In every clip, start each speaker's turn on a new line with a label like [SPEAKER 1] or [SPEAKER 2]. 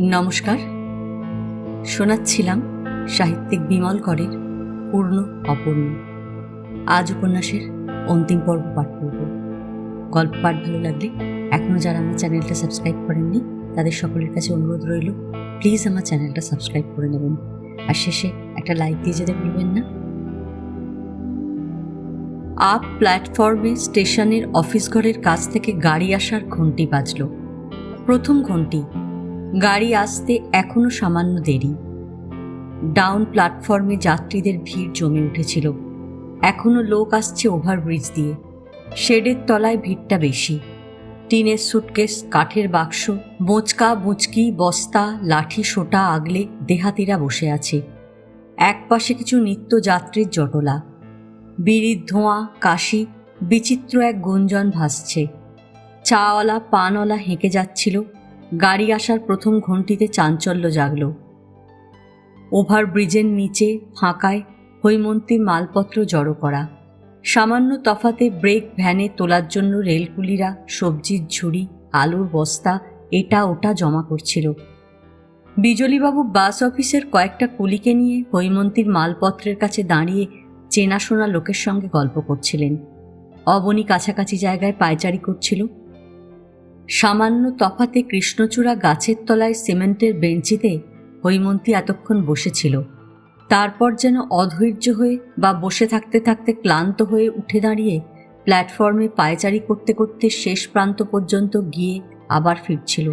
[SPEAKER 1] নমস্কার। শোনাচ্ছিলাম সাহিত্যিক বিমল করের পূর্ণ অপূর্ণ। আজ উপন্যাসের অন্তিম পর্ব পাঠ করব। গল্প পাঠ ভালো লাগলে এখনও যারা আমার চ্যানেলটা সাবস্ক্রাইব করেননি তাদের সকলের কাছে অনুরোধ রইল, প্লিজ আমার চ্যানেলটা সাবস্ক্রাইব করে নেবেন, আর শেষে একটা লাইক দিয়ে যেতে ভুলবেন না। আপ প্ল্যাটফর্মে স্টেশনের অফিস ঘরের কাছ থেকে গাড়ি আসার ঘণ্টি বাজল। প্রথম ঘণ্টি। গাড়ি আসতে এখনো সামান্য দেরি। ডাউন প্ল্যাটফর্মে যাত্রীদের ভিড় জমে উঠেছিল। এখনো লোক আসছে ওভারব্রিজ দিয়ে। শেডের তলায় ভিড়টা বেশি। টিনের সুটকেস, কাঠের বাক্স, বোঁচকা বুঁচকি, বস্তা, লাঠি সোটা আগলে দেহাতিরা বসে আছে। একপাশে কিছু নিত্যযাত্রীর জটলা। বিড়ির ধোঁয়া, কাশি, বিচিত্র এক গুঞ্জন ভাসছে। চাওয়ালা পানওয়ালা হেঁকে যাচ্ছিল। গাড়ি আসার প্রথম ঘণ্টিতে চাঞ্চল্য জাগল। ওভারব্রিজের নিচে ফাঁকায় হৈমন্তী মালপত্র জড়ো করা। সামান্য তফাতে ব্রেক ভ্যানে তোলার জন্য রেলকুলিরা সবজির ঝুড়ি, আলুর বস্তা এটা ওটা জমা করছিল। বিজলীবাবু বাস অফিসের কয়েকটা কুলিকে নিয়ে হৈমন্তীর মালপত্রের কাছে দাঁড়িয়ে চেনাশোনা লোকের সঙ্গে গল্প করছিলেন। অবনী কাছাকাছি জায়গায় পায়চারি করছিল। সামান্য তফাতে কৃষ্ণচূড়া গাছের তলায় সিমেন্টের বেঞ্চিতে হৈমন্তী এতক্ষণ বসেছিল। তারপর যেন অধৈর্য হয়ে বা বসে থাকতে থাকতে ক্লান্ত হয়ে উঠে দাঁড়িয়ে প্ল্যাটফর্মে পায়চারি করতে করতে শেষ প্রান্ত পর্যন্ত গিয়ে আবার ফিরছিল।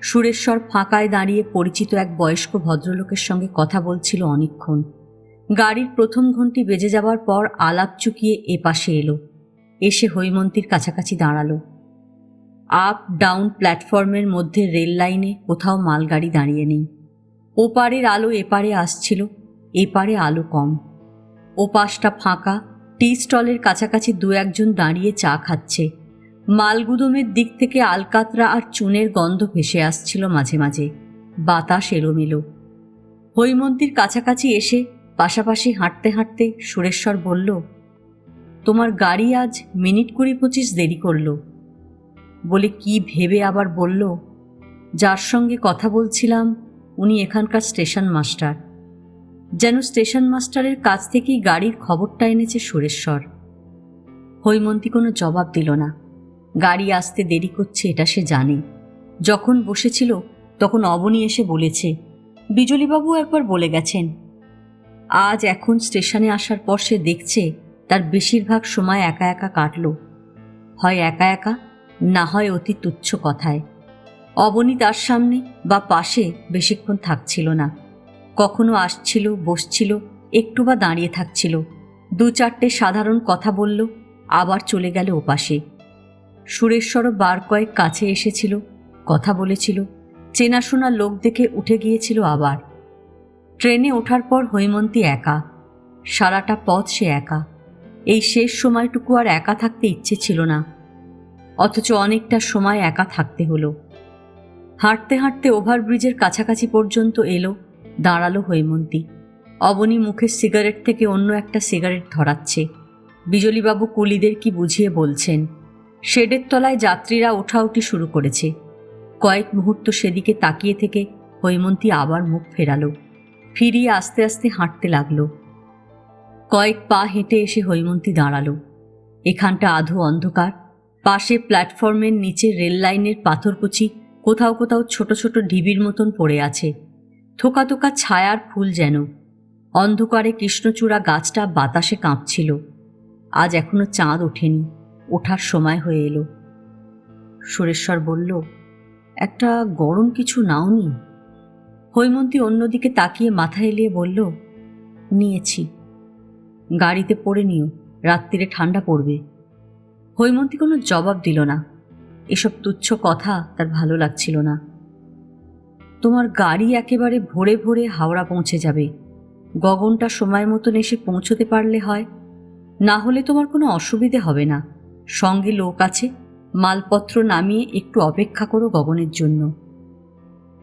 [SPEAKER 1] সুরেশ্বর ফাঁকায় দাঁড়িয়ে পরিচিত এক বয়স্ক ভদ্রলোকের সঙ্গে কথা বলছিল অনেকক্ষণ। গাড়ির প্রথম ঘণ্টি বেজে যাবার পর আলাপ চুকিয়ে এপাশে এলো। এসে হৈমন্তীর কাছাকাছি দাঁড়ালো। আপ ডাউন প্ল্যাটফর্মের মধ্যে রেল লাইনে কোথাও মালগাড়ি দাঁড়িয়ে নেই। ওপারের আলো এপারে আসছিল, এপারে আলো কম। ওপাশটা ফাঁকা। টি স্টলের কাছাকাছি দু একজন দাঁড়িয়ে চা খাচ্ছে। মালগুদমের দিক থেকে আলকাতরা আর চুনের গন্ধ ভেসে আসছিল মাঝে মাঝে। বাতাস এলোমেলো। হৈমন্তীর কাছাকাছি এসে পাশাপাশি হাঁটতে হাঁটতে সুরেশ্বর বলল, তোমার গাড়ি আজ মিনিট 20-25 দেরি করল। বলে কি ভেবে আবার বলল, যার সঙ্গে কথা বলছিলাম উনি এখানকার স্টেশন মাস্টার। যেন স্টেশন মাস্টারের কাছ থেকেই গাড়ির খবরটা এনেছে সুরেশ্বর। হৈমন্তী কোনো জবাব দিল না। গাড়ি আসতে দেরি করছে এটা সে জানে। যখন বসেছিল তখন অবনী এসে বলেছে, বিজলীবাবু একবার বলে গেছেন। আজ এখন স্টেশনে আসার পর সে দেখছে তার বেশিরভাগ সময় একা একা কাটল। হয় একা একা, না হয় অতি তুচ্ছ কথায়। অবনী তার সামনে বা পাশে বেশিক্ষণ থাকছিল না। কখনো আসছিল, বসছিল, একটু বা দাঁড়িয়ে থাকছিল, 2-4টে সাধারণ কথা বলল, আবার চলে গেল ওপাশে। সুরেশ্বরও বার কয়েক কাছে এসেছিল, কথা বলেছিল, চেনাশোনা লোক দেখে উঠে গিয়েছিল আবার। ট্রেনে ওঠার পর হৈমন্তী একা। সারাটা পথ সে একা। এই শেষ সময়টুকু আর একা থাকতে ইচ্ছে ছিল না, অথচ অনেকটা সময় একা থাকতে হলো। হাঁটতে হাঁটতে ওভারব্রিজের কাছাকাছি পর্যন্ত এলো, দাঁড়ালো হৈমন্তী। অবনী মুখের সিগারেট থেকে অন্য একটা সিগারেট ধরাচ্ছে। বিজলীবাবু কুলিদের কি বুঝিয়ে বলছেন। শেডের তলায় যাত্রীরা ওঠাউঠি শুরু করেছে। কয়েক মুহূর্ত সেদিকে তাকিয়ে থেকে হৈমন্তী আবার মুখ ফেরালো। ফিরিয়ে আস্তে আস্তে হাঁটতে লাগলো। কয়েক পা হেঁটে এসে হৈমন্তী দাঁড়ালো। এখানটা আধো অন্ধকার। পাশে প্ল্যাটফর্মের নিচে রেল লাইনের পাথরকুচি কোথাও কোথাও ছোট ছোট ঢিবির মতন পড়ে আছে। থোকা থোকা ছায়ার ফুল যেন। অন্ধকারে কৃষ্ণচূড়া গাছটা বাতাসে কাঁপছিল। আজ এখনো চাঁদ ওঠেনি, ওঠার সময় হয়ে এলো। সুরেশ্বর বলল, একটা গরম কিছু নাওনি? হৈমন্তী অন্যদিকে তাকিয়ে মাথা এলিয়ে বলল, নিয়েছি। গাড়িতে পড়ে নিও, রাত্রিরে ঠান্ডা পড়বে। হৈমন্তী কোনো জবাব দিল না। এসব তুচ্ছ কথা তার ভালো লাগছিল না। তোমার গাড়ি একেবারে ভোরে ভোরে হাওড়া পৌঁছে যাবে। গগনটা সময় মতন এসে পৌঁছতে পারলে হয়, না হলে তোমার কোনো অসুবিধে হবে না। সঙ্গে লোক আছে, মালপত্র নামিয়ে একটু অপেক্ষা করো গগনের জন্য।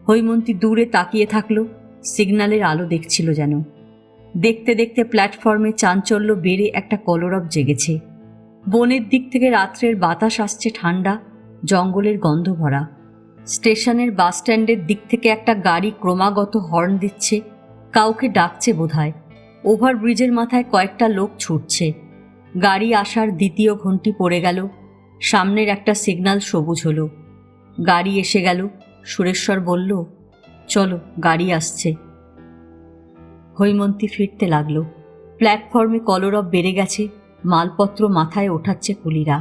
[SPEAKER 1] হৈমন্তী দূরে তাকিয়ে থাকলো, সিগন্যালের আলো দেখছিল যেন। দেখতে দেখতে প্ল্যাটফর্মে চাঞ্চল্য বেড়ে একটা কলরব জেগেছে। বনের দিক থেকে রাত্রের বাতাস আসছে ঠান্ডা, জঙ্গলের গন্ধ ভরা। স্টেশনের বাস স্ট্যান্ডের দিক থেকে একটা গাড়ি ক্রমাগত হর্ন দিচ্ছে, কাউকে ডাকছে বোধহয়। ওভারব্রিজের মাথায় কয়েকটা লোক ছুটছে। গাড়ি আসার দ্বিতীয় ঘন্টি পড়ে গেল। সামনের একটা সিগন্যাল সবুজ হলো। গাড়ি এসে গেল। সুরেশ্বর বলল, চলো, গাড়ি আসছে। হৈমন্তী ফিরতে লাগলো। প্ল্যাটফর্মে কলরব বেড়ে গেছে। মালপত্র মাথায় ওঠাচ্ছে কুলিরা,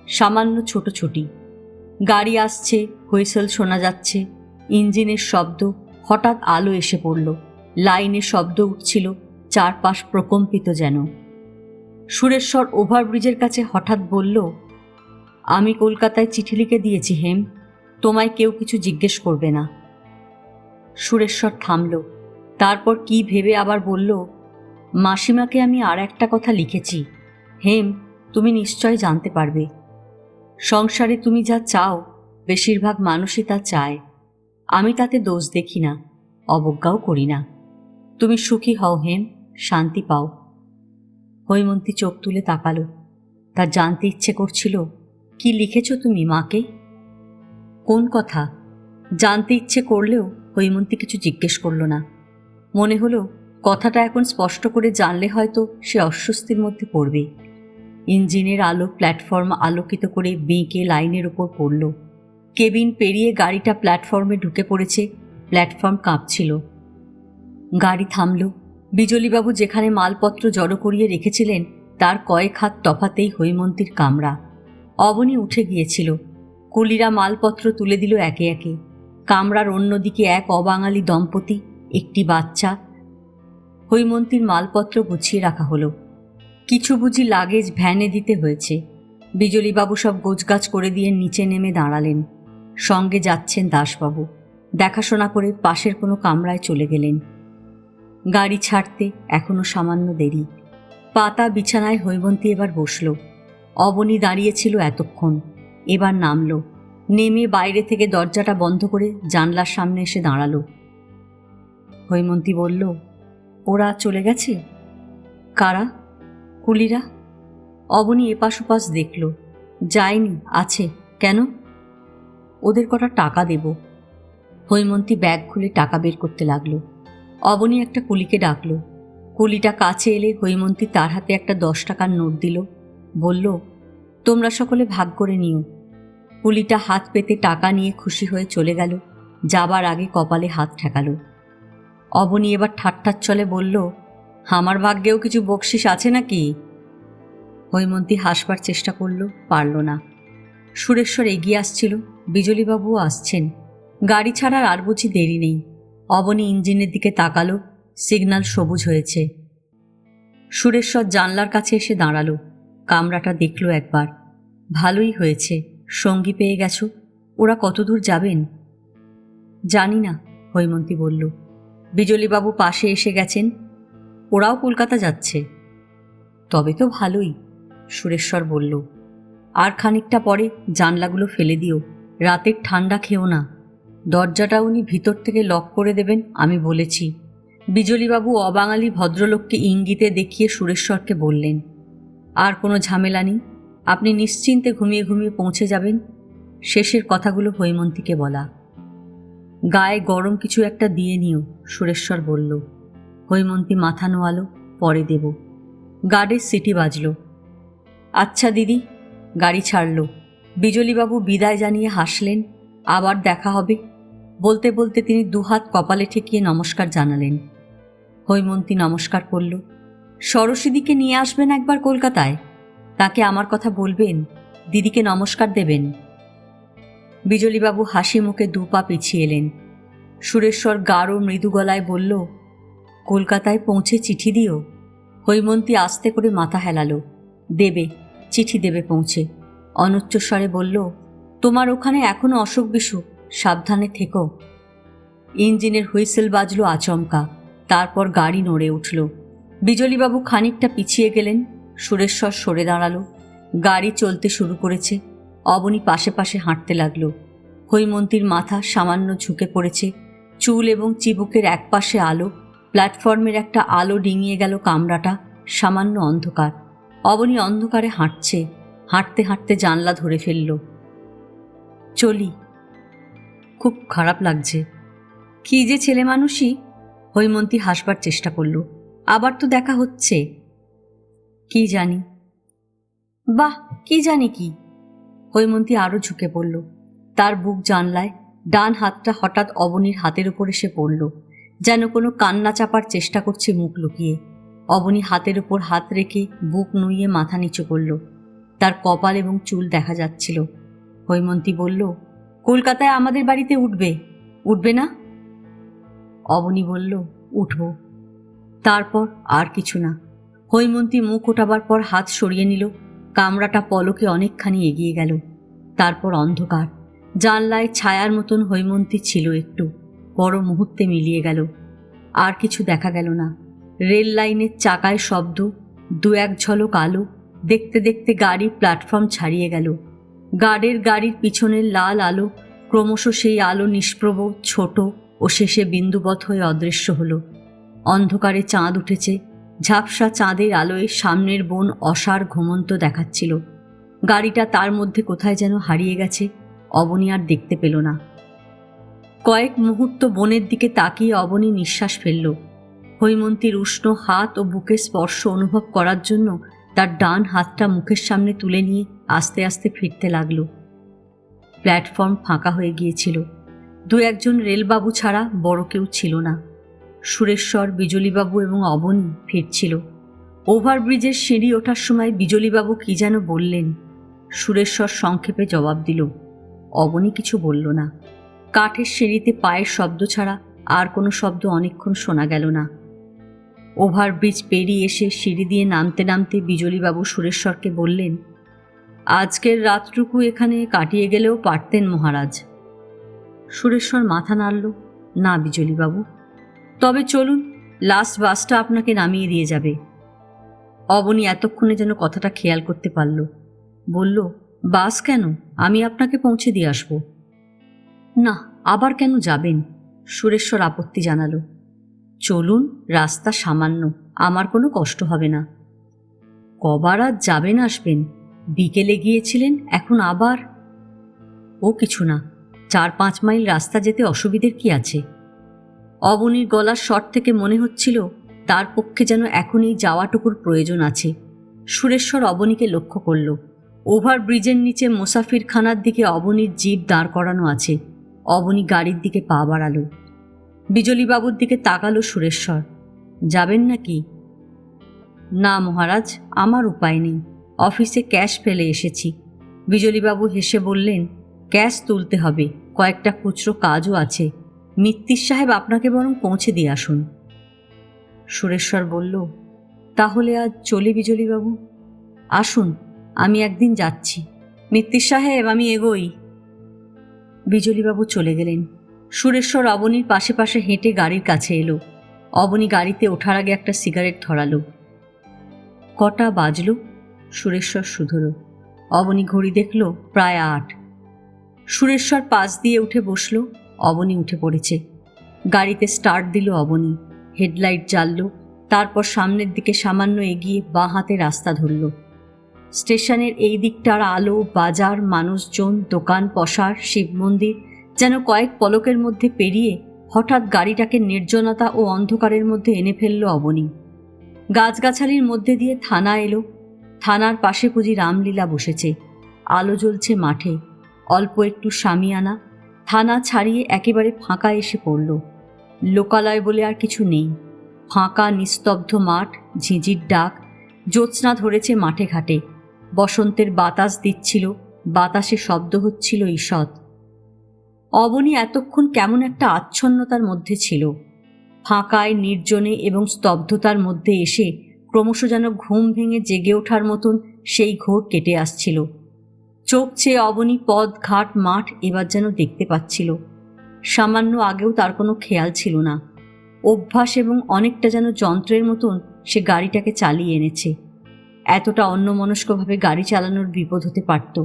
[SPEAKER 1] সামান্য ছোটোছুটি। গাড়ি আসছে, হুইসেল শোনা যাচ্ছে, ইঞ্জিনের শব্দ। হঠাৎ আলো এসে পড়ল। লাইনে শব্দ উঠছিল, চারপাশ প্রকম্পিত যেন। সুরেশ্বর ওভারব্রিজের কাছে হঠাৎ বলল, আমি কলকাতায় চিঠি লিখে দিয়েছি হেম, তোমায় কেউ কিছু জিজ্ঞেস করবে না। সুরেশ্বর থামল। তারপর কি ভেবে আবার বলল, মাসিমাকে আমি আর একটা কথা লিখেছি হেম, তুমি নিশ্চয় জানতে পারবে। সংসারে তুমি যা চাও বেশিরভাগ মানুষই তা চায়। আমি তাতে দোষ দেখি না, অবজ্ঞাও করি না। তুমি সুখী হও হেম, শান্তি পাও। হৈমন্তী চোখ তুলে তাকালো। তার জানতে ইচ্ছে করছিল, কি লিখেছ তুমি মাকে? কোন কথা? জানতে ইচ্ছে করলেও হৈমন্তী কিছু জিজ্ঞেস করল না। মনে হলো কথাটা এখন স্পষ্ট করে জানলে হয়তো সে অস্বস্তির মধ্যে পড়বে। ইঞ্জিনের আলো প্ল্যাটফর্ম আলোকিত করে বেঁকে লাইনের উপর পড়ল। কেবিন পেরিয়ে গাড়িটা প্ল্যাটফর্মে ঢুকে পড়েছে। প্ল্যাটফর্ম কাঁপছিল। গাড়ি থামল। বিজলীবাবু যেখানে মালপত্র জড়ো করিয়ে রেখেছিলেন তার কয়েক হাত তফাতেই হৈমন্তীর কামরা। অবনী উঠে গিয়েছিল। কুলিরা মালপত্র তুলে দিল একে একে। কামরার অন্যদিকে এক অবাঙালি দম্পতি, একটি বাচ্চা। হৈমন্তীর মালপত্র গুছিয়ে রাখা হলো। কিছু বুঝি লাগেজ ভ্যানে দিতে হয়েছে। বিজলীবাবু সব গোছগাছ করে দিয়ে নিচে নেমে দাঁড়ালেন। সঙ্গে যাচ্ছেন দাসবাবু। দেখাশোনা করে পাশের কোনো কামরায় চলে গেলেন। গাড়ি ছাড়তে এখনো সামান্য দেরি। পাতা বিছানায় হৈমন্তী এবার বসল। অবনী দাঁড়িয়েছিল এতক্ষণ, এবার নামল। নেমে বাইরে থেকে দরজাটা বন্ধ করে জানলার সামনে এসে দাঁড়ালো। হৈমন্তী বলল, ওরা চলে গেছে? কারা? কুলিরা। অবনী এপাশ ওপাশ দেখল। যায়নি, আছে। কেন? ওদের কটা টাকা দেব। হৈমন্তী ব্যাগ খুলে টাকা বের করতে লাগলো। অবনী একটা কুলিকে ডাকল। কুলিটা কাছে এলে হৈমন্তী তার হাতে একটা 10 টাকার নোট দিল। বলল, তোমরা সকলে ভাগ করে নিও। কুলিটা হাত পেতে টাকা নিয়ে খুশি হয়ে চলে গেল। যাবার আগে কপালে হাত ঠেকালো। অবনী এবার ঠাট্টার চলে বলল, আমার ভাগ্যেও কিছু বকশিস আছে নাকি? হৈমন্তী হাসবার চেষ্টা করল, পারল না। সুরেশ্বর এগিয়ে আসছিল। বিজলীবাবুও আসছেন। গাড়ি ছাড়ার আর বুঝি দেরি নেই। অবনী ইঞ্জিনের দিকে তাকালো। সিগন্যাল সবুজ হয়েছে। সুরেশ্বর জানলার কাছে এসে দাঁড়ালো। কামরাটা দেখল একবার। ভালোই হয়েছে, সঙ্গী পেয়ে গেছো। ওরা কতদূর যাবেন? জানি না, হৈমন্তী বলল। বিজলীবাবু পাশে এসে গেছেন। ওরাও কলকাতা যাচ্ছে। তবে তো ভালোই, সুরেশ্বর বলল। আর খানিকটা পরে জানলাগুলো ফেলে দিও, রাতের ঠান্ডা খেও না। দরজাটা উনি ভিতর থেকে লক করে দেবেন, আমি বলেছি। বিজলীবাবু অবাঙালি ভদ্রলোককে ইঙ্গিতে দেখিয়ে সুরেশ্বরকে বললেন, আর কোনো ঝামেলা নেই, আপনি নিশ্চিন্তে ঘুমিয়ে ঘুমিয়ে পৌঁছে যাবেন। শেষের কথাগুলো হৈমন্তীকে বলা। গায়ে গরম কিছু একটা দিয়ে নিও, সুরেশ্বর বলল। হৈমন্তী মাথা নোয়ালো, পরে দেব। গার্ডের সিটি বাজল। আচ্ছা দিদি। গাড়ি ছাড়ল। বিজলীবাবু বিদায় জানিয়ে হাসলেন। আবার দেখা হবে বলতে বলতে তিনি দুহাত কপালে ঠেকিয়ে নমস্কার জানালেন। হৈমন্তী নমস্কার করল। সরস্বতীকে নিয়ে আসবেন একবার কলকাতায়, তাকে আমার কথা বলবেন, দিদিকে নমস্কার দেবেন। বিজলীবাবু হাসি মুখে 2 পা পিছিয়ে এলেন। সুরেশ্বর গাঢ় মৃদু গলায় বলল, কলকাতায় পৌঁছে চিঠি দিও। হৈমন্তী আস্তে করে মাথা হেলালো। দেবে, চিঠি দেবে পৌঁছে। অনুচ্চস্বরে বলল, তোমার ওখানে এখনো অসুখ বিসুখ, সাবধানে থেকো। ইঞ্জিনের হুইসেল বাজলো আচমকা। তারপর গাড়ি নড়ে উঠল। বিজলীবাবু খানিকটা পিছিয়ে গেলেন। সুরেশ্বর সরে দাঁড়ালো। গাড়ি চলতে শুরু করেছে। অবনী পাশে পাশে হাঁটতে লাগল। হৈমন্তীর মাথা সামান্য ঝুঁকে পড়েছে। চুল এবং চিবুকের একপাশে আলো। প্ল্যাটফর্মের একটা আলো ডিঙিয়ে গেল কামরাটা। সামান্য অন্ধকার। অবনী অন্ধকারে হাঁটছে। হাঁটতে হাঁটতে জানলা ধরে ফেলল। চলি। খুব খারাপ লাগছে। কি যে ছেলে মানুষই। হৈমন্তী হাসবার চেষ্টা করল। আবার তো দেখা হচ্ছে। কি জানি। বাহ, কি জানি কি? হৈমন্তী আরও ঝুঁকে পড়ল। তার বুক জানলায়, ডান হাতটা হঠাৎ অবনীর হাতের উপর এসে পড়ল, যেন কোনো কান্না চাপার চেষ্টা করছে মুখ লুকিয়ে। অবনী হাতের উপর হাত রেখে বুক নুইয়ে মাথা নিচু করল। তার কপাল এবং চুল দেখা যাচ্ছিল। হৈমন্তী বলল, কলকাতায় আমাদের বাড়িতে উঠবে না? অবনী বলল, উঠব। তারপর আর কিছু না। হৈমন্তী মুখ ওঠাবার পর হাত সরিয়ে নিল। কামরাটা পলকে অনেকখানি এগিয়ে গেল। তারপর অন্ধকার। জানলায় ছায়ার মতন হৈমন্তী ছিল একটু, বড় মুহূর্তে মিলিয়ে গেল। আর কিছু দেখা গেল না। রেল লাইনের চাকায় শব্দ, দু এক ঝলক আলো। দেখতে দেখতে গাড়ি প্ল্যাটফর্ম ছাড়িয়ে গেল। গাড়ির পিছনের লাল আলো, ক্রমশ সেই আলো নিষ্প্রভ, ছোট ও শেষে বিন্দুবৎ হয়ে অদৃশ্য হল। অন্ধকারে চাঁদ উঠেছে। ঝাপসা চাঁদের আলোয় সামনের বন অসার ঘুমন্ত দেখাচ্ছিল। গাড়িটা তার মধ্যে কোথায় যেন হারিয়ে গেছে। অবনী আর দেখতে পেল না। কয়েক মুহূর্ত বনের দিকে তাকিয়ে অবনী নিঃশ্বাস ফেলল। হৈমন্তীর উষ্ণ হাত ও বুকের স্পর্শ অনুভব করার জন্য তার ডান হাতটা মুখের সামনে তুলে নিয়ে আস্তে আস্তে ফিরতে লাগল। প্ল্যাটফর্ম ফাঁকা হয়ে গিয়েছিল। দু একজন রেলবাবু ছাড়া বড় কেউ ছিল না। সুরেশ্বর, বিজলীবাবু এবং অবনী ফিরছিল। ওভারব্রিজের সিঁড়ি ওঠার সময় বিজলীবাবু কি যেন বললেন। সুরেশ্বর সংক্ষেপে জবাব দিল। অবনী কিছু বলল না। কাঠের সিঁড়িতে পায়ের শব্দ ছাড়া আর কোনো শব্দ অনেকক্ষণ শোনা গেল না। ওভারব্রিজ পেরিয়ে এসে সিঁড়ি দিয়ে নামতে নামতে বিজলীবাবু সুরেশ্বরকে বললেন, আজকের রাতটুকু এখানে কাটিয়ে গেলেও পারতেন মহারাজ। সুরেশ্বর মাথা নাড়ল। না বিজলীবাবু, তবে চলুন, লাস্ট বাসটা আপনাকে নামিয়ে দিয়ে যাবে। অবনী এতক্ষণে যেন কথাটা খেয়াল করতে পারল। বলল, বাস কেন? আমি আপনাকে পৌঁছে দিয়ে আসব। না, আবার কেন যাবেন? সুরেশ্বর আপত্তি জানালো। চলুন, রাস্তা সামান্য, আমার কোনো কষ্ট হবে না। কবার আজ যাবেন আসবেন? বিকেলে গিয়েছিলেন, এখন আবার? ও কিছু না, 4-5 মাইল রাস্তা যেতে অসুবিধের কি আছে? অবনীর গলার স্বর থেকে মনে হচ্ছিল তার পক্ষে যেন এখনই যাওয়াটুকুর প্রয়োজন আছে। সুরেশ্বর অবনীকে লক্ষ্য করল। ওভারব্রিজের নিচে মুসাফিরখানার দিকে অবনীর জিপ দাঁড় করানো আছে। অবনী গাড়ির দিকে পা বাড়ালো। বিজলীবাবুর দিকে তাকালো সুরেশ্বর। যাবেন নাকি? না মহারাজ, আমার উপায় নেই, অফিসে ক্যাশ ফেলে এসেছি। বিজলীবাবু হেসে বললেন, ক্যাশ তুলতে হবে, কয়েকটা খুচরো কাজও আছে। মিত্তির সাহেব আপনাকে বরং পৌঁছে দিয়ে আসুন। সুরেশ্বর বলল, তাহলে আজ চলি বিজলীবাবু? আসুন, আমি একদিন যাচ্ছি। মিত্তির সাহেব, আমি এগোই। বিজলীবাবু চলে গেলেন। সুরেশ্বর অবনীর পাশে পাশে হেঁটে গাড়ির কাছে এলো। অবনী গাড়িতে ওঠার আগে একটা সিগারেট ধরালো। কটা বাজল? সুরেশ্বর শুধোলো। অবনী ঘড়ি দেখল, প্রায় 8। সুরেশ্বর পাশ দিয়ে উঠে বসল। অবনী উঠে পড়েছে। গাড়িতে স্টার্ট দিল অবনী। হেডলাইট জ্বালল। তারপর সামনের দিকে সামান্য এগিয়ে বাঁ হাতে রাস্তা ধরল। স্টেশনের এই দিকটার আলো, বাজার, মানুষজন, দোকান পসার, শিব মন্দির যেন কয়েক পলকের মধ্যে পেরিয়ে হঠাৎ গাড়িটাকে নির্জনতা ও অন্ধকারের মধ্যে এনে ফেলল অবনী। গাছগাছালির মধ্যে দিয়ে থানা এলো। থানার পাশে বুঝি রামলীলা বসেছে। আলো জ্বলছে মাঠে, অল্প একটু শামিয়ানা। থানা ছাড়িয়ে একেবারে ফাঁকা এসে পড়ল। লোকালয় বলে আর কিছু নেই। ফাঁকা নিস্তব্ধ মাঠ, ঝিঁঝির ডাক, জ্যোৎস্না ধরেছে মাঠে ঘাটে। বসন্তের বাতাস দিচ্ছিল, বাতাসে শব্দ হচ্ছিল ঈষৎ। অবনী এতক্ষণ কেমন একটা আচ্ছন্নতার মধ্যে ছিল। ফাঁকায়, নির্জনে এবং স্তব্ধতার মধ্যে এসে ক্রমশ যেন ঘুম ভেঙে জেগে ওঠার মতন সেই ঘোর কেটে আসছিল। চোখ চেয়ে অবনী পথ, ঘাট, মাঠ এবার যেন দেখতে পাচ্ছিল। সামান্য আগেও তার কোনো খেয়াল ছিল না। অভ্যাস এবং অনেকটা যেন যন্ত্রের মতন সে গাড়িটাকে চালিয়ে এনেছে। এতটা অন্যমনস্কভাবে গাড়ি চালানোর বিপদ হতে পারত।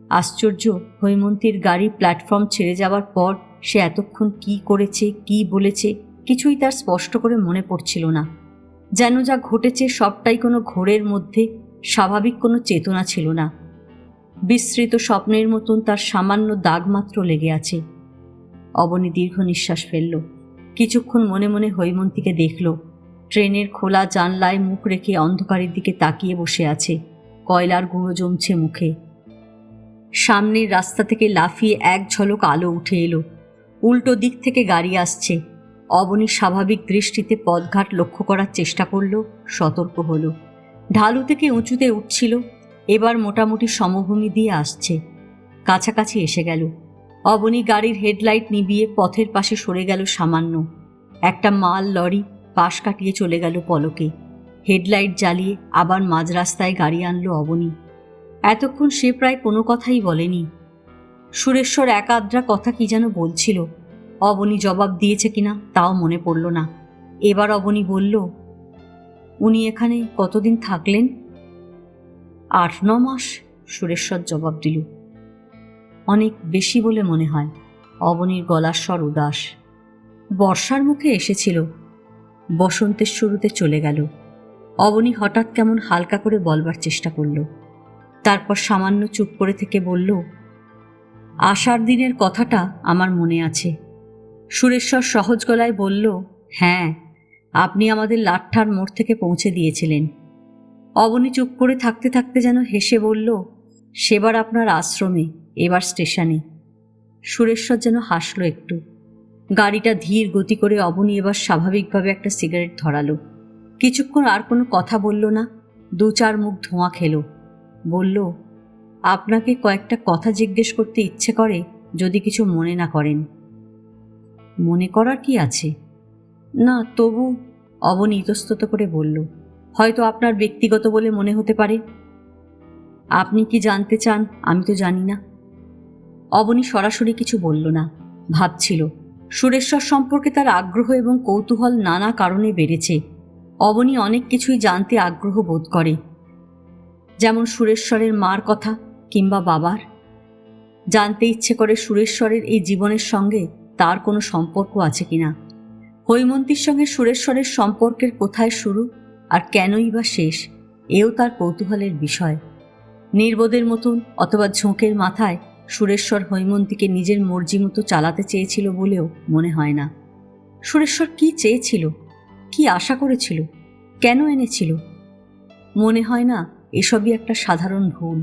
[SPEAKER 1] আশ্চর্য, হৈমন্তীর গাড়ি প্ল্যাটফর্ম ছেড়ে যাওয়ার পর সে এতক্ষণ কি করেছে, কি বলেছে, কিছুই তার স্পষ্ট করে মনে পড়ছিল না। যেন যা ঘটেছে সবটাই কোনো ঘোরের মধ্যে, স্বাভাবিক কোনো চেতনা ছিল না। বিস্মৃত স্বপ্নের মতন তার সামান্য দাগ মাত্র লেগে আছে। অবনী দীর্ঘ নিঃশ্বাস ফেলল। কিছুক্ষণ মনে মনে হৈমন্তীকে দেখল। ট্রেনের খোলা জানলায় মুখ রেখে অন্ধকারের দিকে তাকিয়ে বসে আছে, কয়লার গুঁড়ো জমছে মুখে। সামনের রাস্তা থেকে লাফিয়ে এক ঝলক আলো উঠে এলো। উল্টো দিক থেকে গাড়ি আসছে। অবনী স্বাভাবিক দৃষ্টিতে পথঘাট লক্ষ্য করার চেষ্টা করল, সতর্ক হলো। ঢালু থেকে উঁচুতে উঠছিল, এবার মোটামুটি সমভূমি দিয়ে আসছে। কাছাকাছি এসে গেল। অবনী গাড়ির হেডলাইট নিভিয়ে পথের পাশে সরে গেল সামান্য। একটা মাল লরি পাশ কাটিয়ে চলে গেল পলকে। হেডলাইট জ্বালিয়ে আবার মাঝ রাস্তায় গাড়ি আনলো অবনী। এতক্ষণ সে প্রায় কোনো কথাই বলেনি। সুরেশ্বর এক আধটা কথা কি যেন বলছিল, অবনী জবাব দিয়েছে কিনা তাও মনে পড়ল না। এবার অবনী বলল, উনি এখানে কতদিন থাকলেন? 8-9 মাস, সুরেশ্বর জবাব দিল। অনেক বেশি বলে মনে হয়। অবনীর গলার স্বর উদাস। বর্ষার মুখে এসেছিল, বসন্তের শুরুতে চলে গেল। অবনী হঠাৎ কেমন হালকা করে বলবার চেষ্টা করল। তারপর সামান্য চুপ করে থেকে বলল, আষাঢ় দিনের কথাটা আমার মনে আছে। সুরেশ্বর সহজ গলায় বলল, হ্যাঁ, আপনি আমাদের লাট্ঠার মোড় থেকে পৌঁছে দিয়েছিলেন। অবনী চুপ করে থাকতে থাকতে যেন হেসে বলল, সেবার আপনার আশ্রমে, এবার স্টেশনে। সুরেশ্বর যেন হাসল একটু। গাড়িটা ধীর গতি করে অবনী এবার স্বাভাবিকভাবে একটা সিগারেট ধরালো। কিছুক্ষণ আর কোনো কথা বলল না, 2-4 মুখ ধোঁয়া খেল। বলল, আপনাকে কয়েকটা কথা জিজ্ঞেস করতে ইচ্ছে করে, যদি কিছু মনে না করেন। মনে করার কি আছে? না, তবু। অবনী ইতস্তত করে বলল, হয়তো আপনার ব্যক্তিগত বলে মনে হতে পারে। আপনি কি জানতে চান? আমি তো জানি না। অবনী সরাসরি কিছু বলল না, ভাবছিল। সুরেশ্বর সম্পর্কে তার আগ্রহ এবং কৌতূহল নানা কারণে বেড়েছে। অবনী অনেক কিছুই জানতে আগ্রহ বোধ করে, যেমন সুরেশ্বরের মার কথা কিংবা বাবার। জানতে ইচ্ছে করে সুরেশ্বরের এই জীবনের সঙ্গে তার কোনো সম্পর্ক আছে কিনা। হৈমন্তীর সঙ্গে সুরেশ্বরের সম্পর্কের কোথায় শুরু আর কেনই বা শেষ, এও তার কৌতূহলের বিষয়। নির্বোধের মতন অথবা ঝোঁকের মাথায় সুরেশ্বর হৈমন্তীকে নিজের মর্জি মতো চালাতে চেয়েছিল বলেও মনে হয় না। সুরেশ্বর কি চেয়েছিল, কি আশা করেছিল, কেন এনেছিল? মনে হয় না এসবই একটা সাধারণ ভুল।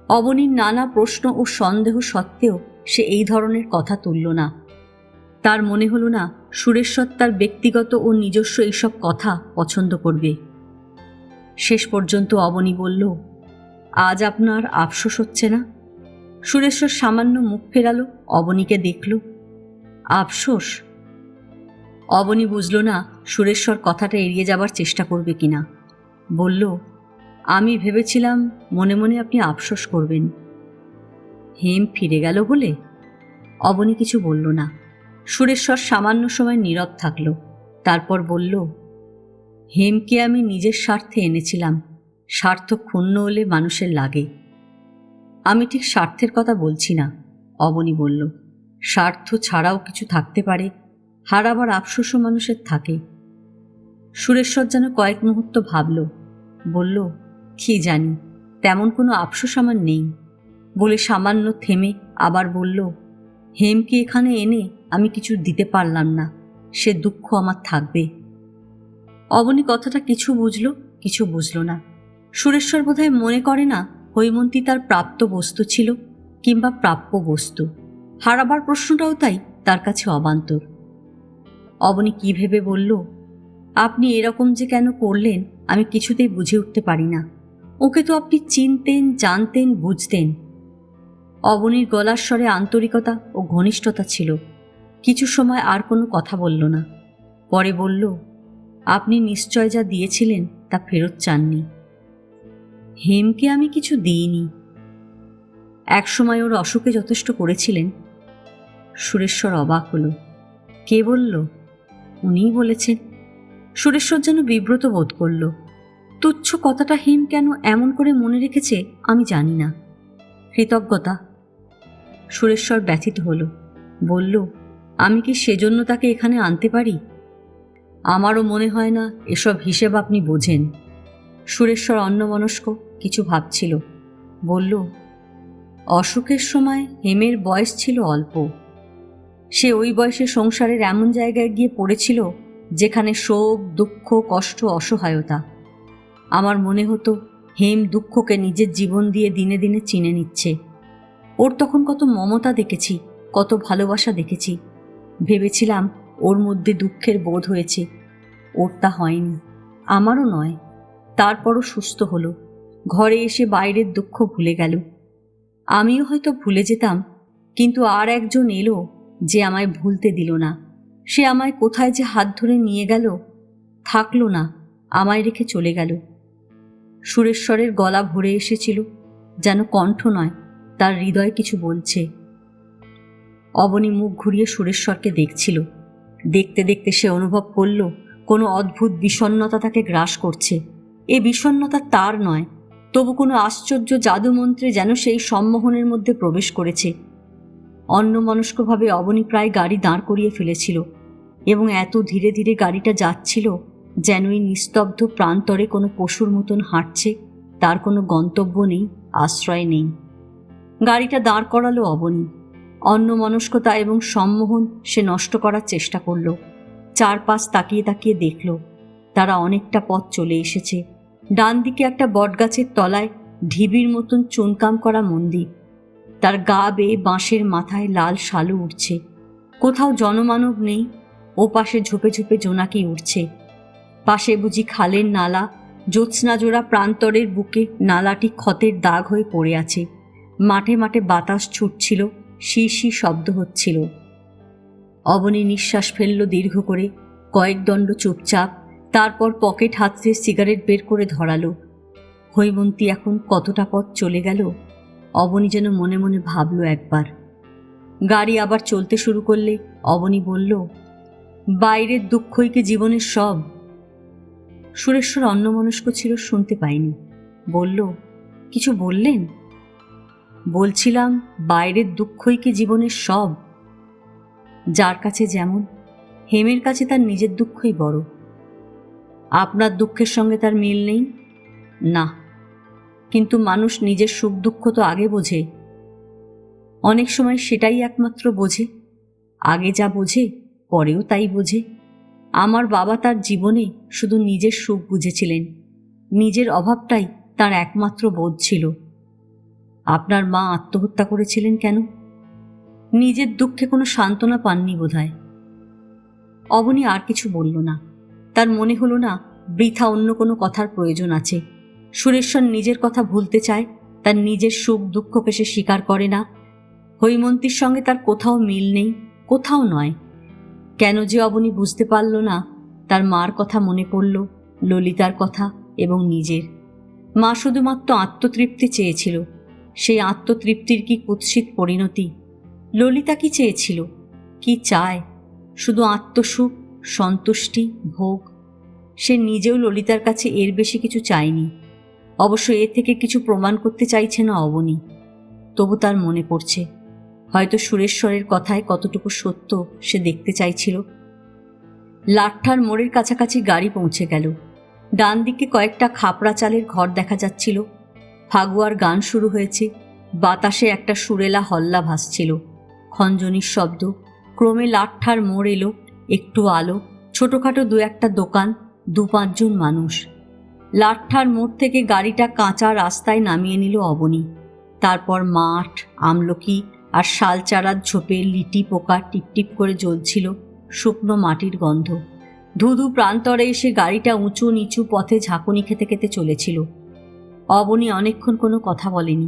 [SPEAKER 1] অবনীর নানা প্রশ্ন ও সন্দেহ সত্ত্বেও সে এই ধরনের কথা তুলল না। তার মনে হলো না সুরেশ্বর তার ব্যক্তিগত ও নিজস্ব এইসব কথা পছন্দ করবে। শেষ পর্যন্ত অবনী বলল, আজ আপনার আফসোস হচ্ছে না? সুরেশ্বর সামান্য মুখ ফেরালো, অবনীকে দেখল। আফসোস? অবনী বুঝল না সুরেশ্বর কথাটা এড়িয়ে যাবার চেষ্টা করবে কিনা। বলল, আমি ভেবেছিলাম মনে মনে আপনি আফসোস করবেন। হেম ফিরে গেল বলে? অবনী কিছু বলল না। সুরেশ্বর সামান্য সময় নীরব থাকল। তারপর বলল, হেমকে আমি নিজের স্বার্থে এনেছিলাম। স্বার্থ ক্ষুণ্ণ হলে মানুষের লাগে। আমি ঠিক স্বার্থের কথা বলছি না, অবনী বলল। স্বার্থ ছাড়াও কিছু থাকতে পারে, হারাবার আফসোসও মানুষের থাকে। সুরেশ্বর যেন কয়েক মুহূর্ত ভাবল। বলল, কি জানি, তেমন কোনো আফসোস আমার নেই। বলে সামান্য থেমে আবার বলল, হেমকে এখানে এনে আমি কিছু দিতে পারলাম না, সে দুঃখ আমার থাকবে। অবনী কথাটা কিছু বুঝল, কিছু বুঝল না। সুরেশ্বর বোধহয় মনে করে না হৈমন্তী তার প্রাপ্ত বস্তু ছিল কিংবা প্রাপ্য বস্তু। হারাবার প্রশ্নটাও তাই তার কাছে অবান্তর। অবনী কি ভেবে বলল, আপনি এরকম যে কেন করলেন আমি কিছুতেই বুঝে উঠতে পারি না। ওকে তো আপনি চিনতেন, জানতেন, বুঝতেন। অবনীর গলার স্বরে আন্তরিকতা ও ঘনিষ্ঠতা ছিল। কিছু সময় আর কোনো কথা বলল না। পরে বলল, আপনি নিশ্চয় যা দিয়েছিলেন তা ফেরত চাননি। হেমকে আমি কিছু দিইনি। একসময় ওর অসুখে যথেষ্ট করেছিলেন। সুরেশ্বর অবাক হল। কে বলল? উনিই বলেছেন। সুরেশ্বর যেন বিব্রত বোধ করল। তুচ্ছ কথাটা হেম কেন এমন করে মনে রেখেছে আমি জানি না। কৃতজ্ঞতা। সুরেশ্বর ব্যথিত হল। বলল, আমি কি সেজন্য তাকে এখানে আনতে পারি? আমারও মনে হয় না এসব হিসেব আপনি বোঝেন। সুরেশ্বর অন্যমনস্ক কিছু ভাবছিল। বলল, অসুখের সময় হেমের বয়স ছিল অল্প। সে ওই বয়সে সংসারের এমন জায়গায় গিয়ে পড়েছিল যেখানে শোক, দুঃখ, কষ্ট, অসহায়তা। আমার মনে হতো হেম দুঃখকে নিজের জীবন দিয়ে দিনে দিনে চিনে নিচ্ছে। ওর তখন কত মমতা দেখেছি, কত ভালোবাসা দেখেছি। ভেবেছিলাম ওর মধ্যে দুঃখের বোধ হয়েছে। ওর তা হয়নি, আমারও নয়। তারপরও সুস্থ হলো, ঘরে এসে বাইরের দুঃখ ভুলে গেল। আমিও হয়তো ভুলে যেতাম, কিন্তু আর একজন এলো যে আমায় ভুলতে দিল না। সে আমায় কোথায় যে হাত ধরে নিয়ে গেল, থাকলো না, আমায় রেখে চলে গেল। সুরেশ্বরের গলা ভরে এসেছিল, যেন কণ্ঠ নয়, তার হৃদয় কিছু বলছে। অবনী মুখ ঘুরিয়ে সুরেশ্বরকে দেখছিল। দেখতে দেখতে সে অনুভব করল কোনো অদ্ভুত বিষণ্ণতা তাকে গ্রাস করছে। এ বিষণ্ণতা তার নয়, তবু কোনো আশ্চর্য জাদুমন্ত্রে যেন সেই সম্মোহনের মধ্যে প্রবেশ করেছে। অন্যমনস্কভাবে অবনী প্রায় গাড়ি দাঁড় করিয়ে ফেলেছিল, এবং এত ধীরে ধীরে গাড়িটা যাচ্ছিল যেন এই নিস্তব্ধ প্রান্তরে কোনো পশুর মতন হাঁটছে, তার কোনো গন্তব্য নেই, আশ্রয় নেই। গাড়িটা দাঁড় করালো অবনী। অন্যমনস্কতা এবং সম্মোহন সে নষ্ট করার চেষ্টা করল। চারপাশ তাকিয়ে তাকিয়ে দেখল তারা অনেকটা পথ চলে এসেছে। ডান দিকে একটা বটগাছের তলায় ঢিবির মতন চুনকাম করা মন্দির, তার গা বেয়ে বাঁশের মাথায় লাল শালু উঠছে। কোথাও জনমানব নেই, ও পাশে ঝোপে ঝোপে জোনাকি উঠছে। পাশে বুঝি খালের নালা, জ্যোৎস্নাজোড়া প্রান্তরের বুকে নালাটি ক্ষতের দাগ হয়ে পড়ে আছে। মাঠে মাঠে বাতাস ছুটছিল, শিরশি শব্দ হচ্ছিল। অবনী নিঃশ্বাস ফেলল দীর্ঘ করে, কয়েক দণ্ড চুপচাপ। তারপর পকেট হাতড়ে সিগারেট বের করে ধরালো। হৈমন্তী এখন কতটা পথ চলে গেল, অবনী যেন মনে মনে ভাবল একবার। গাড়ি আবার চলতে শুরু করলে অবনী বলল, বাইরের দুঃখই কি জীবনের সব? সুরেশ্বর অন্যমনস্ক ছিল, শুনতে পাইনি। বলল, কিছু বললেন? বলছিলাম, বাইরের দুঃখই কি জীবনের সব? যার কাছে যেমন, হেমের কাছে তার নিজের দুঃখই বড়। আপনার দুঃখের সঙ্গে তার মিল নেই? না, কিন্তু মানুষ নিজের সুখ দুঃখ তো আগে বোঝে। অনেক সময় সেটাই একমাত্র বোঝে। আগে যা বোঝে, পরেও তাই বোঝে। আমার বাবা তার জীবনে শুধু নিজের সুখ বুঝেছিলেন, নিজের অভাবটাই তার একমাত্র বোধ ছিল। আপনার মা আত্মহত্যা করেছিলেন কেন? নিজের দুঃখে কোনো সান্ত্বনা পাননি বোধহয়। অবনী আর কিছু বলল না। তার মনে হলো না বৃথা অন্য কোনো কথার প্রয়োজন আছে। সুরেশ্বর নিজের কথা ভুলতে চায়, তার নিজের সুখ দুঃখকে সে স্বীকার করে না। হৈমন্তীর সঙ্গে তার কোথাও মিল নেই, কোথাও নয়। কেন যে অবনী বুঝতে পারল না, তার মার কথা মনে পড়ল, ললিতার কথা এবং নিজের। মা শুধুমাত্র আত্মতৃপ্তি চেয়েছিল, সেই আত্মতৃপ্তির কি কুৎসিত পরিণতি। ললিতা কি চেয়েছিল, কি চায়? শুধু আত্মসুখ, সন্তুষ্টি, ভোগ। সে নিজেও ললিতার কাছে এর বেশি কিছু চায়নি। অবশ্য এ থেকে কিছু প্রমাণ করতে চাইছে না অবনী। তবু তার মনে পড়ছে, হয়তো সুরেশ্বরের কথায় কতটুকু সত্য সে দেখতে চাইছিল। লাট্ঠার মোড়ের কাছাকাছি গাড়ি পৌঁছে গেল। ডান দিকে কয়েকটা খাপড়া চালের ঘর দেখা যাচ্ছিল। ফাগুয়ার গান শুরু হয়েছে। বাতাসে একটা সুরেলা হল্লা ভাসছিল, খঞ্জনির শব্দ। ক্রমে লাট্ঠার মোড় এলো, একটু আলো, ছোটোখাটো দু একটা দোকান, 2-5 জন মানুষ। লাট্ঠার মোড় থেকে গাড়িটা কাঁচা রাস্তায় নামিয়ে নিল অবনী। তারপর মাঠ, আমলকি আর শালচারার ঝোপে লিটি পোকা টিপটিপ করে জ্বলছিল, শুকনো মাটির গন্ধ। ধুধু প্রান্তরে এসে গাড়িটা উঁচু নিচু পথে ঝাঁকুনি খেতে খেতে চলেছিল। অবনী অনেকক্ষণ কোনো কথা বলেনি।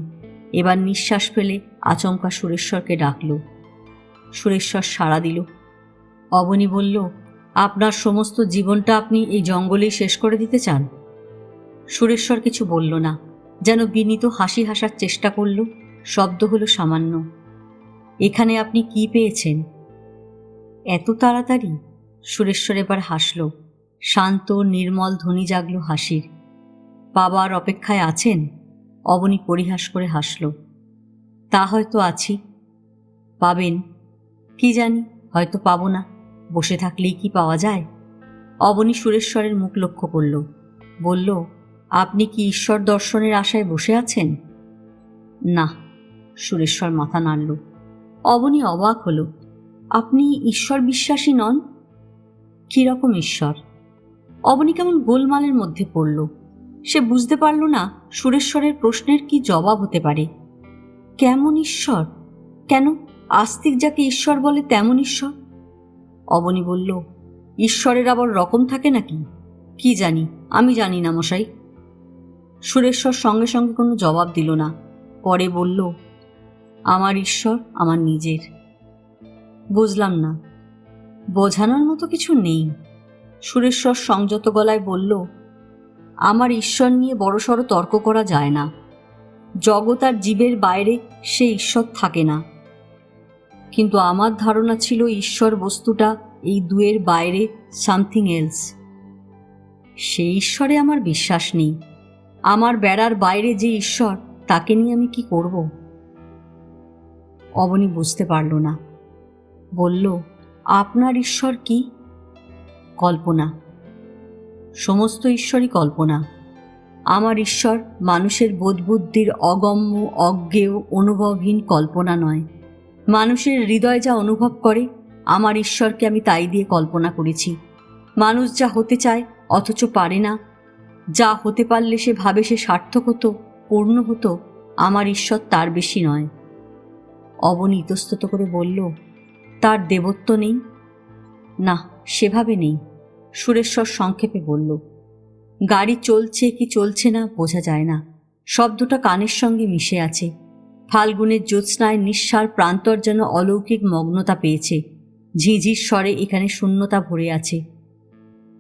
[SPEAKER 1] এবার নিঃশ্বাস ফেলে আচমকা সুরেশ্বরকে ডাকল। সুরেশ্বর সাড়া দিল। অবনী বলল, আপনার সমস্ত জীবনটা আপনি এই জঙ্গলেই শেষ করে দিতে চান? সুরেশ্বর কিছু বলল না, যেন বিনীত হাসি হাসার চেষ্টা করল। শব্দ হলো সামান্য। এখানে আপনি কি পেয়েছেন? এত তাড়াতাড়ি? সুরেশ্বর এবার হাসল। শান্ত নির্মল ধ্বনি জাগল হাসির। বাবার অপেক্ষায় আছেন? অবনী পরিহাস করে হাসল। তা হয়তো আছি। পাবেন? কি জানি, হয়তো পাবো না। বসে থাকলেই কি পাওয়া যায়? অবনী সুরেশ্বরের মুখ লক্ষ্য করল। বলল, আপনি কি ঈশ্বর দর্শনের আশায় বসে আছেন? না। সুরেশ্বর মাথা নাড়ল। অবনী অবাক হল। আপনি ঈশ্বর বিশ্বাসী নন? কীরকম ঈশ্বর? অবনী কেমন গোলমালের মধ্যে পড়ল। সে বুঝতে পারল না সুরেশ্বরের প্রশ্নের কি জবাব হতে পারে। কেমন ঈশ্বর? কেন, আস্তিক যাকে ঈশ্বর বলে তেমন ঈশ্বর? অবনী বলল, ঈশ্বরের আবার রকম থাকে নাকি? কি জানি, আমি জানি না মশাই। সুরেশ্বর সঙ্গে সঙ্গে কোনো জবাব দিল না। পরে বলল, আমার ঈশ্বর আমার নিজের। বুঝলাম না। বোঝানোর মতো কিছু নেই। সুরেশ্বর সংযত গলায় বলল, আমার ঈশ্বর নিয়ে বড়সড় তর্ক করা যায় না। জগৎ আর জীবের বাইরে সে ঈশ্বর থাকে না। কিন্তু আমার ধারণা ছিল ঈশ্বর বস্তুটা এই দুয়ের বাইরে, সামথিং এলস। সেই ঈশ্বরে আমার বিশ্বাস নেই। আমার বেড়ার বাইরে যে ঈশ্বর, তাকে নিয়ে আমি কি করব? অবনী বুঝতে পারল না। বলল, আপনার ঈশ্বর কি? কল্পনা। সমস্ত ঈশ্বরই কল্পনা। আমার ঈশ্বর মানুষের বোধবুদ্ধির অগম্য, অজ্ঞেয়, অনুভবহীন কল্পনা নয়। মানুষের হৃদয় যা অনুভব করে, আমার ঈশ্বরকে আমি তাই দিয়ে কল্পনা করেছি। মানুষ যা হতে চায় অথচ পারে না, যা হতে পারলে সে ভাবে সে সার্থক হতো, পূর্ণ হতো, আমার ঈশ্বর তার বেশি নয়। অবনী ইতস্তত করে বলল, তার দেবত্ব নেই? না, সেভাবে নেই। সুরেশ্বর সংক্ষেপে বলল, গাড়ি চলছে কি চলছে না বোঝা যায় না, শব্দটা কানের সঙ্গে মিশে আছে। ফাল্গুনের জ্যোৎস্নায় নিঃসার প্রান্তর যেন অলৌকিক মগ্নতা পেয়েছে। ঝিঝির স্বরে এখানে শূন্যতা ভরে আছে।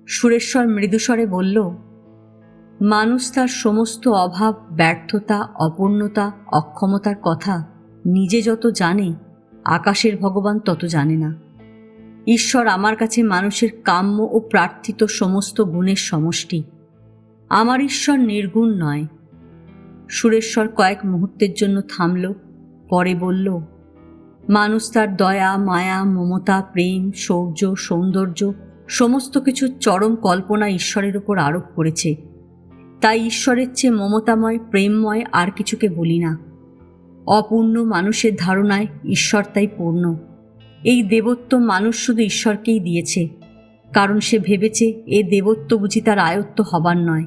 [SPEAKER 1] সুরেশ্বর মৃদুস্বরে বলল, মানুষ তার সমস্ত অভাব, ব্যর্থতা, অপূর্ণতা, অক্ষমতার কথা নিজে যত জানে, আকাশের ভগবান তত জানে না। ঈশ্বর আমার কাছে মানুষের কাম্য ও প্রার্থিত সমস্ত গুণের সমষ্টি। আমার ঈশ্বর নির্গুণ নয়। সুরেশ্বর কয়েক মুহূর্তের জন্য থামল, পরে বলল, মানুষ তার দয়া, মায়া, মমতা, প্রেম, শৌর্য, সৌন্দর্য সমস্ত কিছুর চরম কল্পনা ঈশ্বরের উপর আরোপ করেছে। তাই ঈশ্বরের চেয়ে মমতাময়, প্রেমময় আর কিছুকে বলি না। অপূর্ণ মানুষের ধারণায় ঈশ্বর তাই পূর্ণ। এই দেবত্ব মানুষ শুধু ঈশ্বরকেই দিয়েছে, কারণ সে ভেবেছে এ দেবত্ব বুঝি তার আয়ত্ত হবার নয়।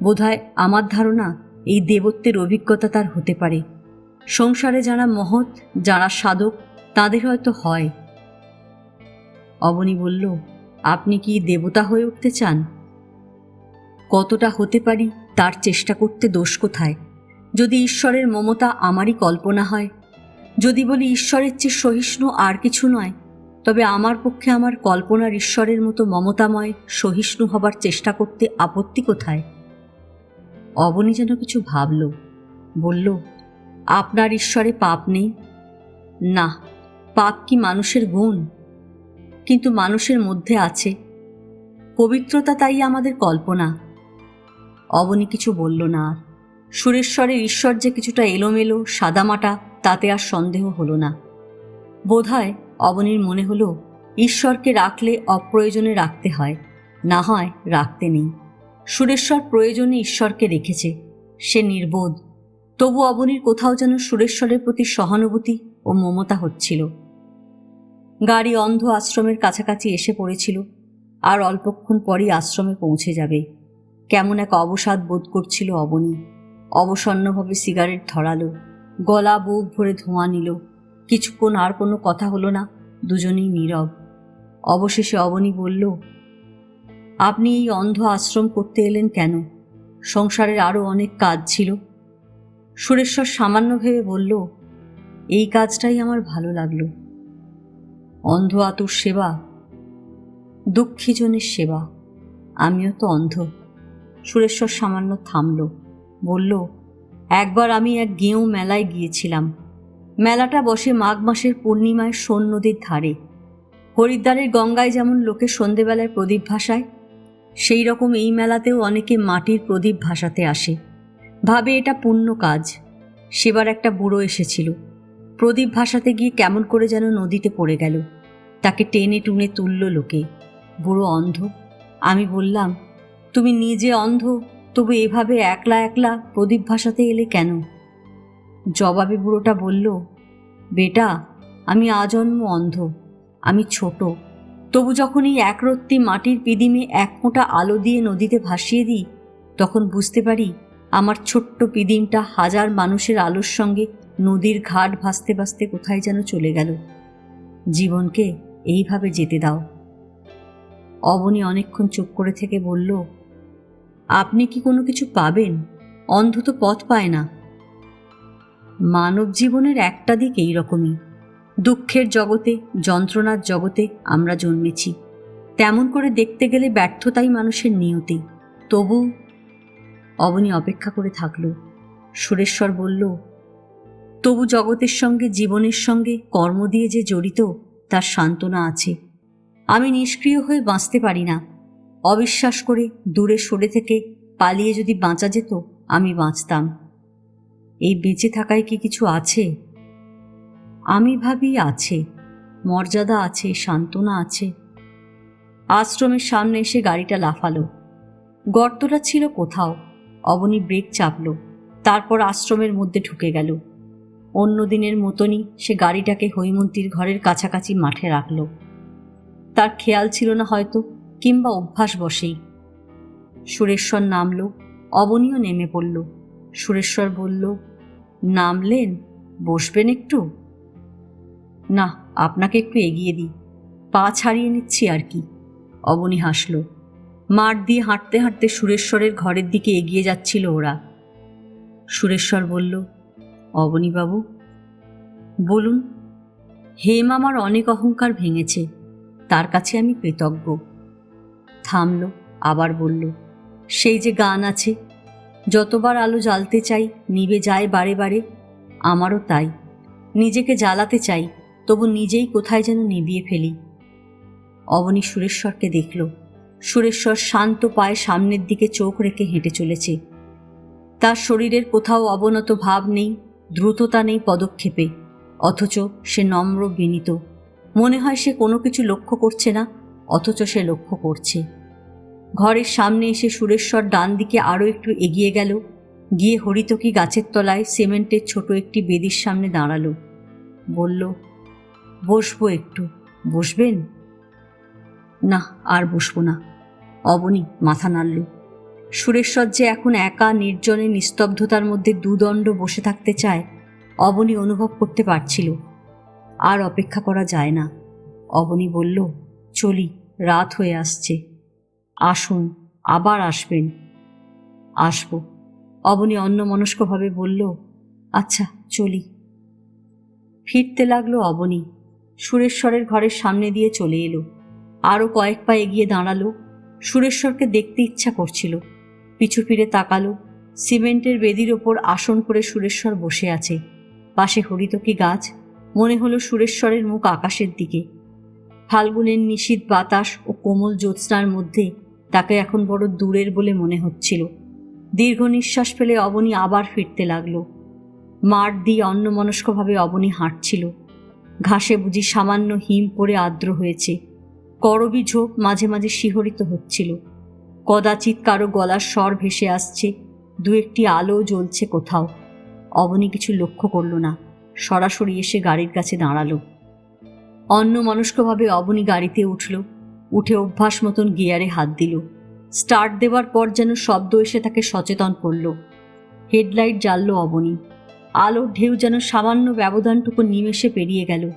[SPEAKER 1] বোধহয় আমার ধারণা এই দেবত্বের অভিজ্ঞতা তার হতে পারে। সংসারে যারা মহৎ, যারা সাধক, তাদের হয়তো হয়। অবনী বলল, আপনি কি দেবতা হয়ে উঠতে চান? কতটা হতে পারি তার চেষ্টা করতে দোষ কোথায়? যদি ঈশ্বরের মমতা আমারই কল্পনা হয়, যদি বলি ঈশ্বরের চেয়ে সহিষ্ণু আর কিছু নয়, তবে আমার পক্ষে আমার কল্পনার ঈশ্বরের মতো মমতাময়, সহিষ্ণু হবার চেষ্টা করতে আপত্তি কোথায়? অবনী যেন কিছু ভাবল। বলল, আপনার ঈশ্বরে পাপ নেই? না। পাপ কি মানুষের গুণ? কিন্তু মানুষের মধ্যে আছে। পবিত্রতা তাই আমাদের কল্পনা। অবনী কিছু বলল না আর। সুরেশ্বরের ঈশ্বর যে কিছুটা এলোমেলো, সাদামাটা, তাতে আর সন্দেহ হলো না। বোধহয় অবনীর মনে হলো, ঈশ্বরকে রাখলে অপ্রয়োজনে রাখতে হয়, না হয় রাখতে নেই। সুরেশ্বর প্রয়োজনে ঈশ্বরকে রেখেছে। সে নির্বোধ। তবু অবনীর কোথাও যেন সুরেশ্বরের প্রতি সহানুভূতি ও মমতা হচ্ছিল। গাড়ি অন্ধ আশ্রমের কাছাকাছি এসে পড়েছিল। আর অল্পক্ষণ পরই আশ্রমে পৌঁছে যাবে। কেমন এক অবসাদ বোধ করছিল অবনী। অবসন্নভাবে সিগারেট ধরালো, গলা বুক ভরে ধোঁয়া নিল। কিছুক্ষণ আর কোনো কথা হলো না, দুজনেই নীরব। অবশেষে অবনী বলল, আপনি এই অন্ধ আশ্রম করতে এলেন কেন? সংসারের আরও অনেক কাজ ছিল। সুরেশ্বর সামান্য ভেবে বলল, এই কাজটাই আমার ভালো লাগলো। অন্ধ আতুর সেবা, দুঃখীজনের সেবা। আমিও তো অন্ধ। সুরেশ্বর সামান্য থামল, বলল, একবার আমি এক গেঁয়ো মেলায় গিয়েছিলাম। মেলাটা বসে মাঘ মাসের পূর্ণিমায় সোন নদীর ধারে। হরিদ্বারের গঙ্গায় যেমন লোকে সন্ধেবেলায় প্রদীপ ভাসায়, সেই রকম এই মেলাতেও অনেকে মাটির প্রদীপ ভাসাতে আসে। ভাবে এটা পুণ্য কাজ। সেবার একটা বুড়ো এসেছিল। প্রদীপ ভাসাতে গিয়ে কেমন করে যেন নদীতে পড়ে গেল। তাকে টেনে টুনে তুলল লোকে। বুড়ো অন্ধ। আমি বললাম, তুমি নিজে অন্ধ, তবু এভাবে একলা একলা প্রদীপ ভাসাতে এলে কেন? জবাবে বুড়োটা বলল, বেটা, আমি আজন্ম অন্ধ, আমি ছোট, তবু যখন এই একরত্তি মাটির পিদিমে এক ফোঁটা আলো দিয়ে নদীতে ভাসিয়ে দিই, তখন বুঝতে পারি আমার ছোট্ট পিদিমটা হাজার মানুষের আলোর সঙ্গে নদীর ঘাট ভাসতে ভাসতে কোথায় যেন চলে গেল। জীবনকে এইভাবে যেতে দাও। অবনী অনেকক্ষণ চুপ করে থেকে বলল, আপনি কি কোনো কিছু পাবেন? অন্ধ তো পথ পায় না। মানব জীবনের একটা দিক এইরকমই। দুঃখের জগতে, যন্ত্রণার জগতে আমরা জন্মেছি। তেমন করে দেখতে গেলে ব্যর্থতাই মানুষের নিয়তি। তবু অবনী অপেক্ষা করে থাকল। সুরেশ্বর বলল, তবু জগতের সঙ্গে, জীবনের সঙ্গে কর্ম দিয়ে যে জড়িত, তার সান্ত্বনা আছে। আমি নিষ্ক্রিয় হয়ে বাঁচতে পারি না। অবিশ্বাস করে দূরে সরে থেকে পালিয়ে যদি বাঁচা যেত, আমি বাঁচতাম। এই বেঁচে থাকায় কি কিছু আছে? আমি ভাবি আছে, মর্যাদা আছে, সান্ত্বনা আছে। আশ্রমের সামনে এসে গাড়িটা লাফালো। গর্তটা ছিল কোথাও। অবনী ব্রেক চাপল, তারপর আশ্রমের মধ্যে ঢুকে গেল। অন্য দিনের মতনই সে গাড়িটাকে হৈমন্তীর ঘরের কাছাকাছি মাঠে রাখল। তার খেয়াল ছিল না হয়তো, কিংবা অভ্যাস বশেই। সুরেশ্বর নামল, অবনীও নেমে পড়ল। সুরেশ্বর বলল, নামলেন? বসবেন একটু? না, আপনাকে একটু এগিয়ে দিই, পা ছাড়িয়ে নিচ্ছি আর কি। অবনী হাসল। মাঠ দিয়ে হাঁটতে হাঁটতে সুরেশ্বরের ঘরের দিকে এগিয়ে যাচ্ছিল ওরা। সুরেশ্বর বলল, অবনীবাবু। বলুন। হেম আমার অনেক অহংকার ভেঙেছে, তার কাছে আমি কৃতজ্ঞ। থামল, আবার বলল, সেই যে গান আছে, যতবার আলো জ্বালতে চাই নিভে যায় বারে বারে, আমারও তাই। নিজেকে জ্বালাতে চাই, তবু নিজেই কোথায় যেন নিভিয়ে ফেলি। অবনী সুরেশ্বরকে দেখল। সুরেশ্বর শান্ত পায়ে সামনের দিকে চোখ রেখে হেঁটে চলেছে। তার শরীরের কোথাও অবনত ভাব নেই, দ্রুততা নেই পদক্ষেপে, অথচ সে নম্র, বিনীত। মনে হয় সে কোনো কিছু লক্ষ্য করছে না, অথচ সে লক্ষ্য করছে। ঘরের সামনে এসে সুরেশ্বর ডান দিকে আরও একটু এগিয়ে গেল, গিয়ে হরিতকি গাছের তলায় সিমেন্টের ছোট একটি বেদির সামনে দাঁড়ালো। বলল, বসবো একটু, বসবেন? না, আর বসবো না। অবনী মাথা নাড়ল। সুরেশ্বর যে এখন একা নির্জনে নিস্তব্ধতার মধ্যে দুদণ্ড বসে থাকতে চায়, অবনী অনুভব করতে পারছিল। আর অপেক্ষা করা যায় না। অবনী বলল, চলি, রাত হয়ে আসছে। আসুন, আবার আসবেন। আসব। অবনী অন্যমনস্কভাবে বলল, আচ্ছা, চলি। ফিরতে লাগলো অবনী। সুরেশ্বরের ঘরের সামনে দিয়ে চলে এলো। আরও কয়েক পা এগিয়ে দাঁড়ালো। সুরেশ্বরকে দেখতে ইচ্ছা করছিল। পিছু ফিরে তাকালো। সিমেন্টের বেদির ওপর আসন করে সুরেশ্বর বসে আছে। পাশে হরিতকি গাছ। মনে হলো সুরেশ্বরের মুখ আকাশের দিকে। ফাল্গুনের নিশীথ বাতাস ও কোমল জ্যোৎস্নার মধ্যে তাকে এখন বড় দূরের বলে মনে হচ্ছিল। দীর্ঘ নিঃশ্বাস ফেলে অবনী আবার ফিরতে লাগলো। মাঠ দিয়ে অন্যমনস্কভাবে অবনী হাঁটছিল। ঘাসে বুঝি সামান্য হিম পড়ে আর্দ্র হয়েছে। করবি ঝোপ মাঝে মাঝে শিহরিত হচ্ছিল। কদাচিৎ কারো গলার স্বর ভেসে আসছে, দু একটি আলো জ্বলছে কোথাও। অবনী কিছু লক্ষ্য করল না, সরাসরি এসে গাড়ির কাছে দাঁড়ালো। অন্যমনস্কভাবে অবনী গাড়িতে উঠল। উঠে অভ্যাস মতন গিয়ারে হাত দিল। স্টার্ট দেওয়ার পর যেন শব্দ এসে তাকে সচেতন করল। হেডলাইট জ্বালল অবনী। আলোর ঢেউ যেন সামান্য ব্যবধানটুকু নিমেষে পেরিয়ে গেল,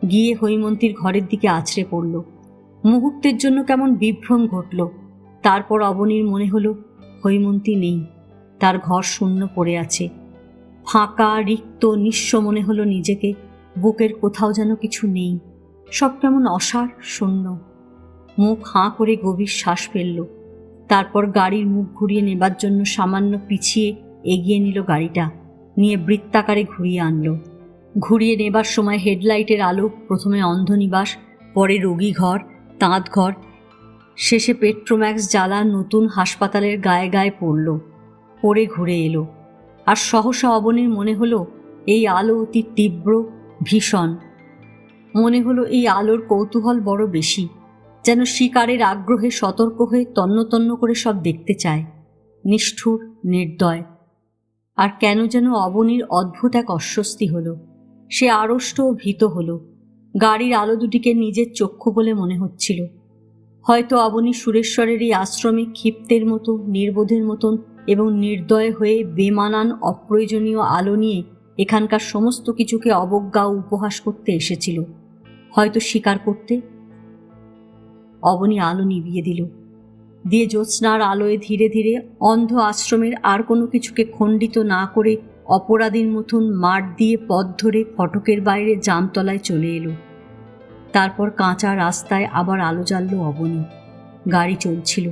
[SPEAKER 1] গিয়ে হৈমন্তীর ঘরের দিকে আছড়ে পড়ল। মুহূর্তের জন্য কেমন বিভ্রম ঘটল। তারপর অবনীর মনে হলো হৈমন্তী নেই, তার ঘর শূন্য পড়ে আছে। ফাঁকা, রিক্ত, নিঃস্ব মনে হলো নিজেকে। বুকের কোথাও যেন কিছু নেই, সব কেমন অসাড়, শূন্য। মুখ হাঁ করে গভীর শ্বাস ফেলল। তারপর গাড়ির মুখ ঘুরিয়ে নেবার জন্য সামান্য পিছিয়ে এগিয়ে নিল গাড়িটা, নিয়ে বৃত্তাকারে ঘুরিয়ে আনল। ঘুরিয়ে নেবার সময় হেডলাইটের আলো প্রথমে অন্ধনিবাস, পরে রোগী ঘর, তাঁত ঘর, শেষে পেট্রোম্যাক্স জ্বালা নতুন হাসপাতালের গায়ে গায়ে পড়ল, পড়ে ঘুরে এলো। আর সহসা অবনীর মনে হলো এই আলো অতি তীব্র, ভীষণ। মনে হলো এই আলোর কৌতূহল বড় বেশি, যেন শিকারের আগ্রহে সতর্ক হয়ে তন্ন তন্ন করে সব দেখতে চায়, নিষ্ঠুর, নির্দয়। আর কেন যেন অবনীর অদ্ভুত এক অস্বস্তি হলো। সে আড়ষ্ট ও ভীত হলো। গাড়ির আলো দুটিকে নিজের চক্ষু বলে মনে হচ্ছিল। হয়তো অবনী সুরেশ্বরের এই আশ্রমে ক্ষিপ্তের মতো, নির্বোধের মতন এবং নির্দয় হয়ে বেমানান অপ্রয়োজনীয় আলো নিয়ে এখানকার সমস্ত কিছুকে অবজ্ঞা ও উপহাস করতে এসেছিল, হয়তো স্বীকার করতে। অবনী আলো নিভিয়ে দিল, দিয়ে জ্যোৎস্নার আলোয় ধীরে ধীরে অন্ধ আশ্রমের আর কোনো কিছুকে খণ্ডিত না করে অপরাধীর মতন মাঠ দিয়ে পথ ধরে ফটকের বাইরে জামতলায় চলে এলো। তারপর কাঁচা রাস্তায় আবার আলো জ্বালল অবনী। গাড়ি চলছিল।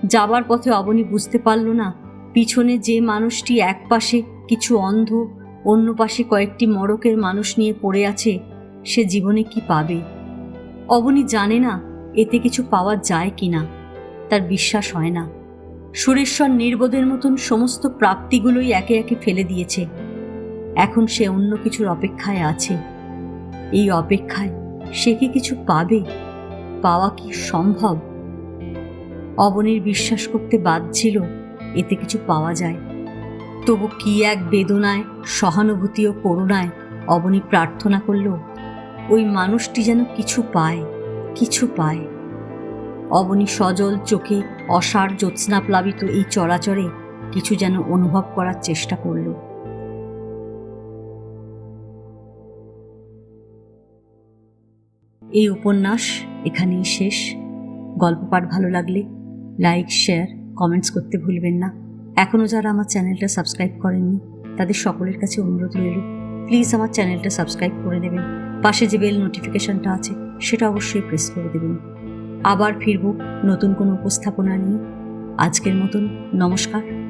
[SPEAKER 1] যাবার পথে অবনী বুঝতে পারল না পিছনে যে মানুষটি এক পাশে কিছু অন্ধ, অন্য পাশে কয়েকটি মড়কের মানুষ নিয়ে পড়ে আছে, সে জীবনে কি পাবে। অবনী জানে না এতে কিছু পাওয়া যায় কিনা, তার বিশ্বাস হয় না। সুরেশ্বর নির্বোধের মতন সমস্ত প্রাপ্তিগুলোই একে একে ফেলে দিয়েছে। এখন সে অন্য কিছুর অপেক্ষায় আছে। এই অপেক্ষায় সে কি কিছু পাবে? পাওয়া কি সম্ভব? অবনীর বিশ্বাস করতে বাধ্য এতে কিছু পাওয়া যায়। তবু কি এক বেদনায়, সহানুভূতি ও করুণায় অবনী প্রার্থনা করল ওই মানুষটি যেন কিছু পায়, কিছু পায়। অবনী সজল চোখে অসার জ্যোৎস্নাপ্লাবিত এই চরাচরে কিছু যেন অনুভব করার চেষ্টা করল। এই উপন্যাস এখানেই শেষ। গল্প পাঠ ভালো লাগলে লাইক, শেয়ার, কমেন্টস করতে ভুলবেন না। এখনও যারা আমার চ্যানেলটা সাবস্ক্রাইব করেননি তাদের সকলের কাছে অনুরোধ রইল, প্লিজ আমার চ্যানেলটা সাবস্ক্রাইব করে দেবেন। পাশে যে বেল নোটিফিকেশনটা আছে সেটা অবশ্যই প্রেস করে দেবেন। আবার ফিরব নতুন কোনো উপস্থাপনা নিয়ে। আজকের মতন নমস্কার।